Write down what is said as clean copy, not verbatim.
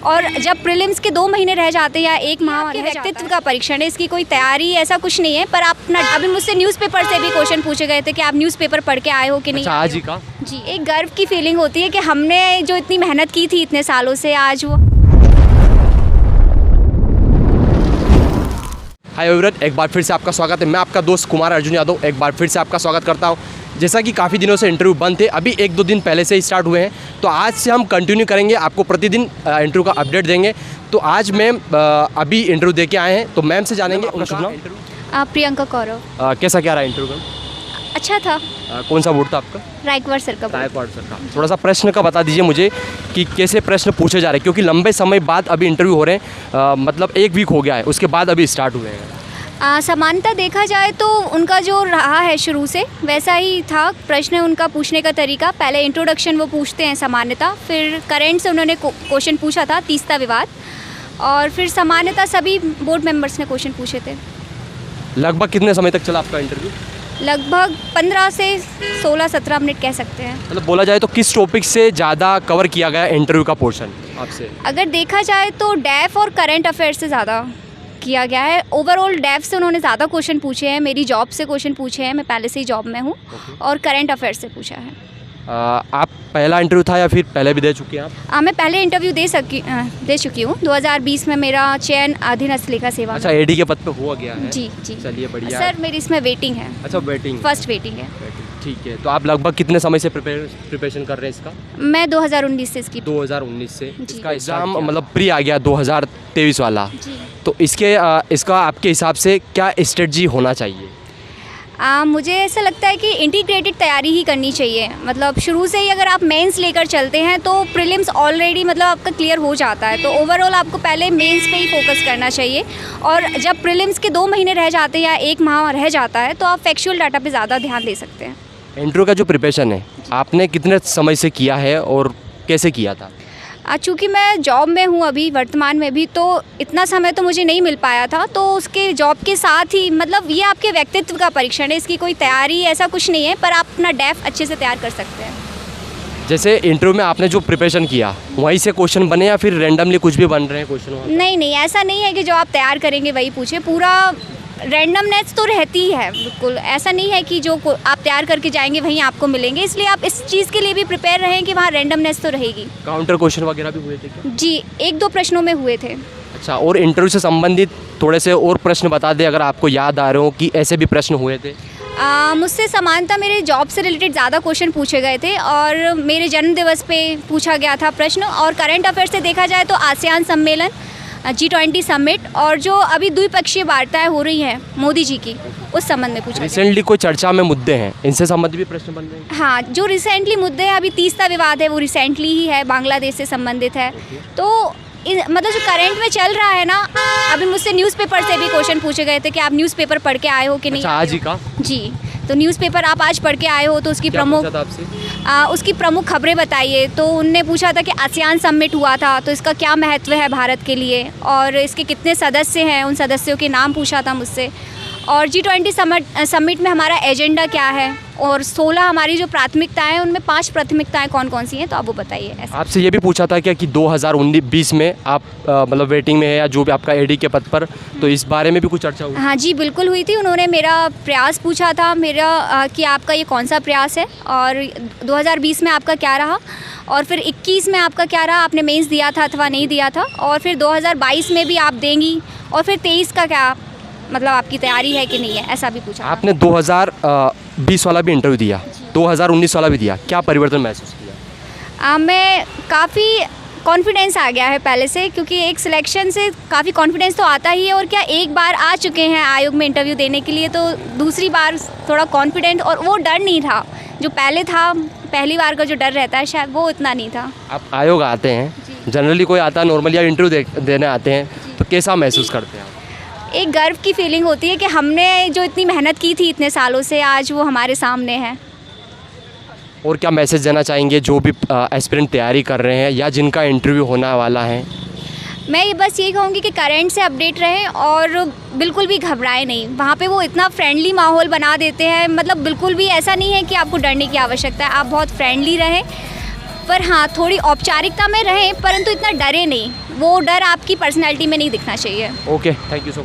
और जब प्रीलिम्स के 2 महीने रह जाते हैं या 1 माह के व्यक्तित्व का परीक्षण है, इसकी कोई तैयारी ऐसा कुछ नहीं है। पर आप अभी मुझसे न्यूज़पेपर से भी क्वेश्चन पूछे गए थे कि आप न्यूज़पेपर पढ़ के आए हो कि नहीं। अच्छा, आज ही का? जी, एक गर्व की फीलिंग होती है कि हमने जो इतनी मेहनत की थी इतने सालों से, आज वो। हाय एवरीवन, एक बार फिर से आपका स्वागत है। मैं आपका दोस्त कुमार अर्जुन यादव एक बार फिर से आपका स्वागत करता हूं। जैसा कि काफ़ी दिनों से इंटरव्यू बंद थे, अभी 1-2 दिन पहले से ही स्टार्ट हुए हैं, तो आज से हम कंटिन्यू करेंगे, आपको प्रतिदिन इंटरव्यू का अपडेट देंगे। तो आज मैम अभी इंटरव्यू दे के आए हैं, तो मैम से जानेंगे उनका शुभ नाम। प्रियंका कौरव। कैसा क्या रहा इंटरव्यू? अच्छा था। कौन सा बोर्ड था आपका? रायकवाड़ सर का। रायकवाड़ सर का। थोड़ा सा प्रश्न का बता दीजिए मुझे कि कैसे प्रश्न पूछे जा रहे हैं, क्योंकि लंबे समय बाद अभी इंटरव्यू हो रहे हैं, मतलब 1 वीक हो गया है, उसके बाद अभी स्टार्ट हुए हैं। समानता देखा जाए तो उनका जो रहा है शुरू से वैसा ही था प्रश्न, उनका पूछने का तरीका। पहले इंट्रोडक्शन वो पूछते हैं सामान्यता, फिर करंट से उन्होंने क्वेश्चन पूछा था, तीसरा विवाद, और फिर सामान्यता सभी बोर्ड मेंबर्स ने क्वेश्चन पूछे थे। लगभग कितने समय तक चला आपका इंटरव्यू? लगभग 15 से 16-17 मिनट कह सकते हैं। मतलब बोला जाए तो किस टॉपिक से ज़्यादा कवर किया गया इंटरव्यू का पोर्शन आपसे? अगर देखा जाए तो डैफ और करंट अफेयर से ज़्यादा किया गया है। ओवरऑल डैफ से उन्होंने ज़्यादा क्वेश्चन पूछे हैं, मेरी जॉब से क्वेश्चन पूछे हैं, मैं पहले से ही जॉब में हूँ, और करंट अफेयर से पूछा है। आप पहला इंटरव्यू था या फिर पहले भी दे चुके हैं आप? मैं पहले इंटरव्यू दे चुकी हूँ। 2020 में मेरा चयन अधीनस्थ लेखा सेवा। अच्छा, एडी के पद पे हुआ गया है? जी जी। चलिए बढ़िया। सर मेरी इसमें वेटिंग है। अच्छा, वेटिंग, फर्स्ट वेटिंग है। ठीक है। तो आप लगभग कितने समय से प्रिपरेशन कर रहे हैं इसका? मैं 2019 से इसकी। 2019 से इसका एग्ज़ाम मतलब प्री आ गया 2023 वाला। जी। तो इसका आपके हिसाब से क्या स्ट्रेटजी होना चाहिए? मुझे ऐसा लगता है कि इंटीग्रेटेड तैयारी ही करनी चाहिए। मतलब शुरू से ही अगर आप मेंस लेकर चलते हैं तो प्रीलिम्स ऑलरेडी मतलब आपका क्लियर हो जाता है, तो ओवरऑल आपको पहले मेंस पे ही फोकस करना चाहिए। और जब प्रीलिम्स के 2 महीने रह जाते हैं या 1 माह रह जाता है तो आप फैक्चुअल डाटा पे ज़्यादा ध्यान दे सकते हैं। इंटरव्यू का जो प्रिपरेशन है आपने कितने समय से किया है और कैसे किया था? चूँकि मैं जॉब में हूँ अभी वर्तमान में भी, तो इतना समय तो मुझे नहीं मिल पाया था, तो उसके जॉब के साथ ही मतलब ये आपके व्यक्तित्व का परीक्षण है, इसकी कोई तैयारी ऐसा कुछ नहीं है, पर आप अपना डेफ अच्छे से तैयार कर सकते हैं। जैसे इंटरव्यू में आपने जो प्रिपरेशन किया वहीं से क्वेश्चन बने या फिर रैंडमली कुछ भी बन रहे हैं क्वेश्चन? नहीं, ऐसा नहीं है कि जो आप तैयार करेंगे वही पूछे, पूरा रैंडमनेस तो रहती ही है बिल्कुल। ऐसा नहीं है कि जो आप तैयार करके जाएंगे वहीं आपको मिलेंगे, इसलिए आप इस चीज़ के लिए भी प्रिपेयर रहें कि वहाँ रैंडमनेस तो रहेगी। काउंटर क्वेश्चन वगैरह भी हुए थे क्या? जी, 1-2 प्रश्नों में हुए थे। अच्छा, और इंटरव्यू से संबंधित थोड़े से और प्रश्न बता दें अगर आपको याद आ रहे हो कि ऐसे भी प्रश्न हुए थे। मुझसे समानता मेरे जॉब से रिलेटेड ज़्यादा क्वेश्चन पूछे गए थे, और मेरे जन्मदिवस पे पूछा गया था प्रश्न। और करंट अफेयर से देखा जाए तो आसियान सम्मेलन, G20 समिट, और जो अभी द्विपक्षीय वार्ताएं हो रही हैं मोदी जी की, उस संबंध में पूछा। रिसेंटली कोई चर्चा में मुद्दे हैं, इनसे संबंधित भी प्रश्न बन रहे हैं? हाँ, जो रिसेंटली मुद्दे हैं, अभी तीसरा विवाद है, वो रिसेंटली ही है, बांग्लादेश से संबंधित है। तो मतलब जो करंट में चल रहा है ना, अभी मुझसे न्यूज़पेपर से भी क्वेश्चन पूछे गए थे कि आप न्यूज़पेपर पढ़ के आए हो कि नहीं। अच्छा, आज ही का? जी। तो न्यूज़पेपर आप आज पढ़ के आए हो, तो उसकी उसकी प्रमुख खबरें बताइए। तो उनने पूछा था कि आसियान समिट हुआ था, तो इसका क्या महत्व है भारत के लिए, और इसके कितने सदस्य हैं, उन सदस्यों के नाम पूछा था मुझसे। और G20 समिट में हमारा एजेंडा क्या है, और 16 हमारी जो प्राथमिकताएं हैं उनमें 5 प्राथमिकताएं कौन कौन सी हैं, तो आप वो बताइए। आपसे ये भी पूछा था क्या कि 2019-20 में आप मतलब वेटिंग में है या जो भी आपका एडी के पद पर, तो इस बारे में भी कुछ चर्चा हुई? हाँ जी, बिल्कुल हुई थी। उन्होंने मेरा प्रयास पूछा था, कि आपका ये कौन सा प्रयास है, और 2020 में आपका क्या रहा, और फिर 21 में आपका क्या रहा, आपने मेंस दिया था अथवा नहीं दिया था, और फिर 2022 में भी आप देंगी, और फिर 23 का क्या मतलब आपकी तैयारी है कि नहीं है, ऐसा भी पूछा। आपने 2020 वाला भी इंटरव्यू दिया, 2019 वाला भी दिया, क्या परिवर्तन महसूस किया? मैं काफ़ी कॉन्फिडेंस आ गया है पहले से, क्योंकि एक सिलेक्शन से काफ़ी कॉन्फिडेंस तो आता ही है, और क्या एक बार आ चुके हैं आयोग में इंटरव्यू देने के लिए, तो दूसरी बार थोड़ा कॉन्फिडेंट, और वो डर नहीं था जो पहले था। पहली बार का जो डर रहता है शायद वो इतना नहीं था। आप आयोग आते हैं, जनरली कोई आता है नॉर्मली, आप इंटरव्यू देने आते हैं, तो कैसा महसूस करते हैं आप? एक गर्व की फीलिंग होती है कि हमने जो इतनी मेहनत की थी इतने सालों से, आज वो हमारे सामने है। और क्या मैसेज देना चाहेंगे जो भी एस्पिरेंट तैयारी कर रहे हैं या जिनका इंटरव्यू होने वाला है? मैं ये बस यही कहूँगी कि करंट से अपडेट रहें और बिल्कुल भी घबराएं नहीं। वहाँ पे वो इतना फ्रेंडली माहौल बना देते हैं, मतलब बिल्कुल भी ऐसा नहीं है कि आपको डरने की आवश्यकता है। आप बहुत फ्रेंडली रहें, पर हाँ थोड़ी औपचारिकता में रहें, परंतु इतना डरे नहीं। वो डर आपकी पर्सनैलिटी में नहीं दिखना चाहिए। Okay, thank you so much.